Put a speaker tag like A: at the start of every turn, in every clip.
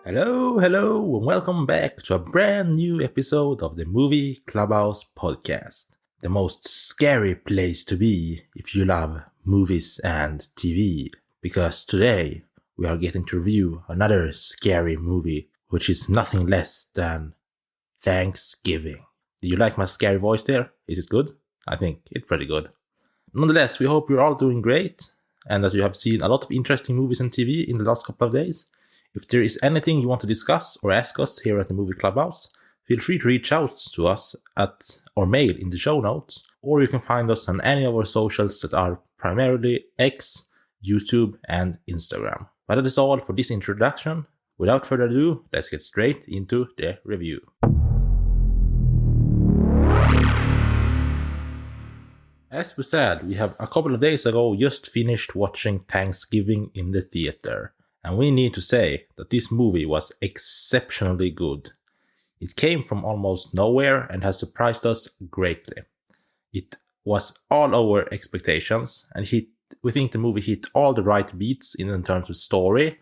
A: Hello, and welcome back to a brand new episode of the Movie Clubhouse Podcast. The most scary place to be if you love movies and TV. Because today we are getting to review another scary movie, which is nothing less than Thanksgiving. Do you like my scary voice there? Is it good? I think it's pretty good. Nonetheless, we hope you're all doing great and that you have seen a lot of interesting movies and TV in the last couple of days. If there is anything you want to discuss or ask us here at the Movie Clubhouse, feel free to reach out to us at our mail in the show notes, or you can find us on any of our socials that are primarily X, YouTube, and Instagram. But that is all for this introduction. Without further ado, let's get straight into the review. As we said, we have a couple of days ago just finished watching Thanksgiving in the theater. And we need to say that this movie was exceptionally good. It came from almost nowhere and has surprised us greatly. It was all our expectations, and we think the movie hit all the right beats in terms of story,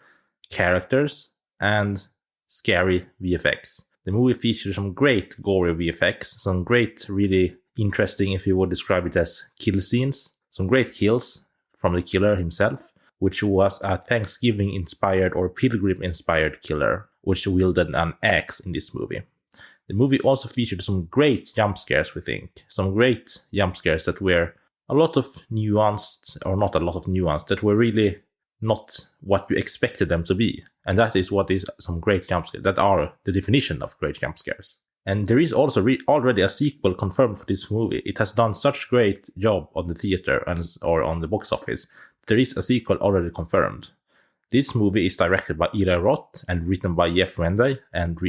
A: characters, and scary VFX. The movie features some great gory VFX, some great, really interesting, if you would describe it as kill scenes, some great kills from the killer himself, which was a Thanksgiving-inspired or Pilgrim-inspired killer, which wielded an axe in this movie. The movie also featured some great jump scares, we think. Some great jump scares that were a lot of nuanced, or not a lot of nuance, that were really not what you expected them to be. And that is what is some great jump scares, that are the definition of great jump scares. And there is also already a sequel confirmed for this movie. It has done such great job on the theater or on the box office. There is a sequel already confirmed. This movie is directed by Eli Roth and written by Jeff Rendell and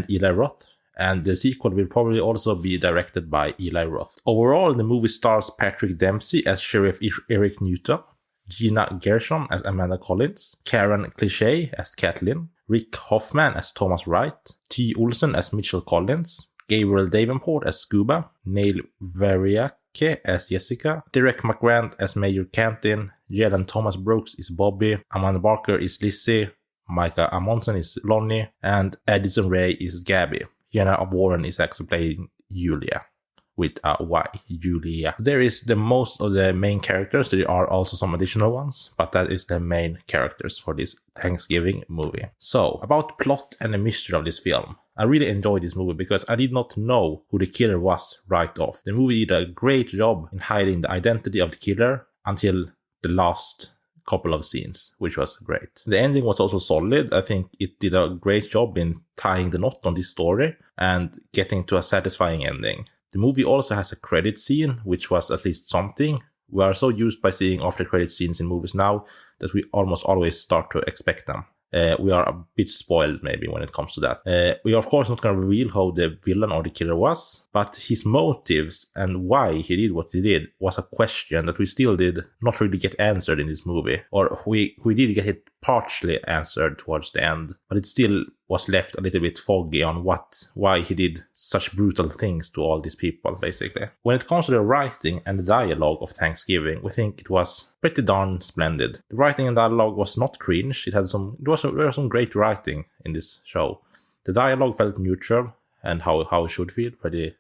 A: Eli Roth. And the sequel will probably also be directed by Eli Roth. Overall, the movie stars Patrick Dempsey as Sheriff Eric Newton, Gina Gershon as Amanda Collins, Karen Cliché as Kathleen, Rick Hoffman as Thomas Wright, T. Olsen as Mitchell Collins, Gabriel Davenport as Scuba, Neil Variake as Jessica, Derek McGrant as Major Cantin, Jalen Thomas Brooks is Bobby, Amanda Barker is Lizzie, Micah Amundsen is Lonnie, and Addison Rae is Gabby. Jenna Warren is actually playing Julia, with a Y, Julia. There is the most of the main characters. There are also some additional ones, but that is the main characters for this Thanksgiving movie. So, about plot and the mystery of this film. I really enjoyed this movie because I did not know who the killer was right off. The movie did a great job in hiding the identity of the killer until the last couple of scenes, which was great. The ending was also solid. I think it did a great job in tying the knot on this story and getting to a satisfying ending. The movie also has a credit scene, which was at least something. We are so used by seeing after credit scenes in movies now that we almost always start to expect them. We are a bit spoiled maybe when it comes to that. We are of course not going to reveal how the villain or the killer was, but his motives and why he did what he did was a question that we still did not really get answered in this movie. Or we did get it partially answered towards the end, but it still was left a little bit foggy on why he did such brutal things to all these people, basically. When it comes to the writing and the dialogue of Thanksgiving, we think it was pretty darn splendid. The writing and dialogue was not cringe. There was some great writing in this show. The dialogue felt neutral and how it should feel, pretty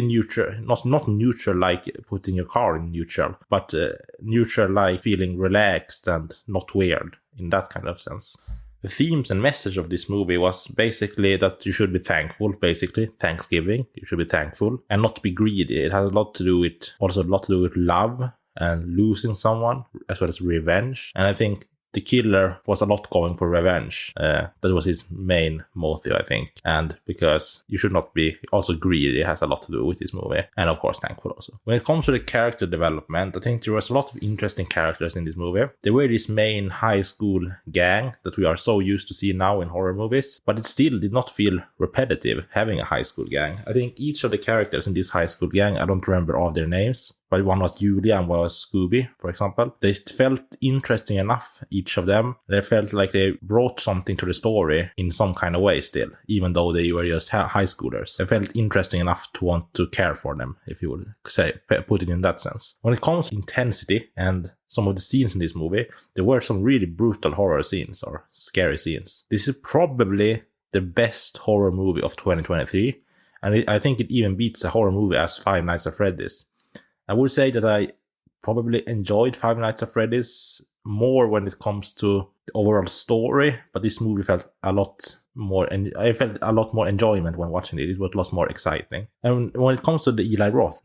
A: neutral, not neutral like putting your car in neutral, but neutral like feeling relaxed and not weird in that kind of sense. The themes and message of this movie was basically that you should be thankful, basically. Thanksgiving, you should be thankful and not be greedy. It has a lot to do with love and losing someone, as well as revenge. And I think the killer was a lot going for revenge. That was his main motive, I think. And because you should not be also greedy, it has a lot to do with this movie. And of course, thankful also. When it comes to the character development, I think there was a lot of interesting characters in this movie. There were this main high school gang that we are so used to see now in horror movies, but it still did not feel repetitive having a high school gang. I think each of the characters in this high school gang, I don't remember all their names, but one was Julia and one was Scooby, for example. They felt interesting enough, each each of them. They felt like they brought something to the story in some kind of way still, even though they were just high schoolers. They felt interesting enough to want to care for them, if you would say, put it in that sense. When it comes to intensity and some of the scenes in this movie, there were some really brutal horror scenes or scary scenes. This is probably the best horror movie of 2023, and I think it even beats a horror movie as Five Nights at Freddy's. I would say that I probably enjoyed Five Nights at Freddy's more when it comes to the overall story, but this movie felt a lot more, and I felt a lot more enjoyment when watching it. It was a lot more exciting. And when it comes to the Eli Roth,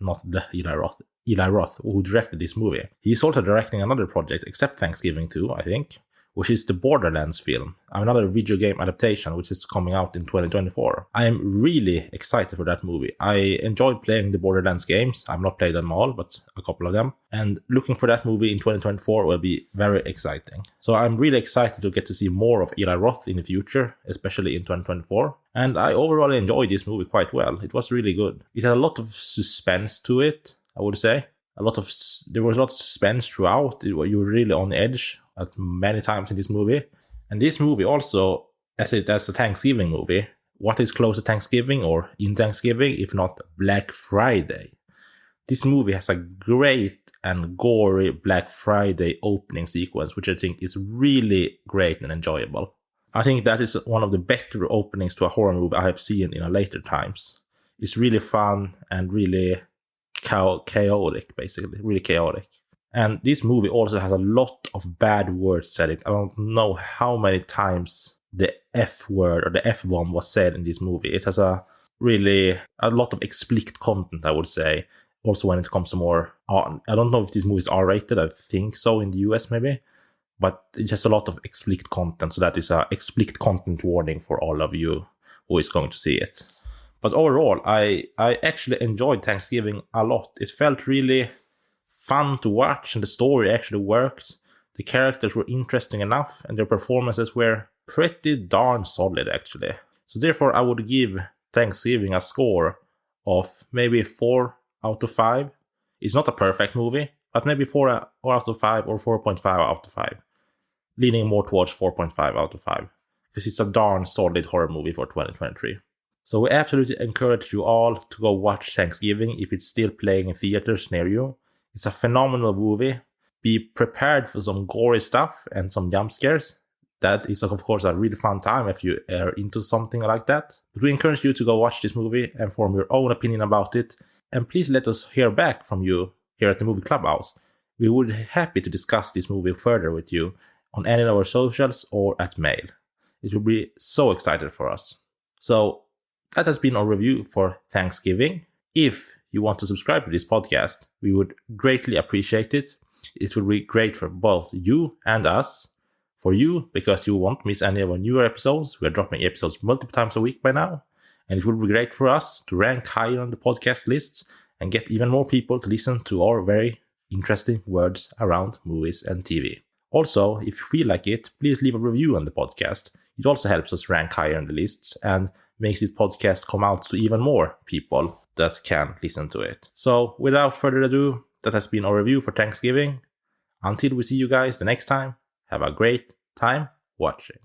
A: Eli Roth, who directed this movie, he's also directing another project, except Thanksgiving too, I think, which is the Borderlands film, another video game adaptation which is coming out in 2024. I am really excited for that movie. I enjoyed playing the Borderlands games. I've not played them all, but a couple of them. And looking for that movie in 2024 will be very exciting. So I'm really excited to get to see more of Eli Roth in the future, especially in 2024. And I overall enjoyed this movie quite well. It was really good. It had a lot of suspense to it, I would say. There was a lot of suspense throughout. You were really on edge at many times in this movie. And this movie also, as a Thanksgiving movie, what is close to Thanksgiving or in Thanksgiving, if not Black Friday? This movie has a great and gory Black Friday opening sequence, which I think is really great and enjoyable. I think that is one of the better openings to a horror movie I have seen in later times. It's really fun and really chaotic, basically, really chaotic. And this movie also has a lot of bad words said. I don't know how many times the F word or the F-bomb was said in this movie. It has a lot of explicit content, I would say. Also when it comes to more, I don't know if this movie is R-rated, I think so in the US maybe. But it has a lot of explicit content, so that is a explicit content warning for all of you who is going to see it. But overall, I actually enjoyed Thanksgiving a lot. It felt really fun to watch, and the story actually worked. The characters were interesting enough, and their performances were pretty darn solid, actually. So therefore, I would give Thanksgiving a score of maybe 4 out of 5. It's not a perfect movie, but maybe 4 out of 5 or 4.5 out of 5. Leaning more towards 4.5 out of 5. Because it's a darn solid horror movie for 2023. So we absolutely encourage you all to go watch Thanksgiving if it's still playing in theaters near you. It's a phenomenal movie. Be prepared for some gory stuff and some jump scares. That is, of course, a really fun time if you are into something like that. But we encourage you to go watch this movie and form your own opinion about it. And please let us hear back from you here at the Movie Clubhouse. We would be happy to discuss this movie further with you on any of our socials or at mail. It will be so excited for us. So that has been our review for Thanksgiving. If you want to subscribe to this podcast, we would greatly appreciate it. It will be great for both you and us. For you, because you won't miss any of our newer episodes. We are dropping episodes multiple times a week by now. And it will be great for us to rank higher on the podcast lists and get even more people to listen to our very interesting words around movies and TV. Also, if you feel like it, please leave a review on the podcast. It also helps us rank higher on the lists and makes this podcast come out to even more people that can listen to it. So without further ado, that has been our review for Thanksgiving. Until we see you guys the next time, have a great time watching.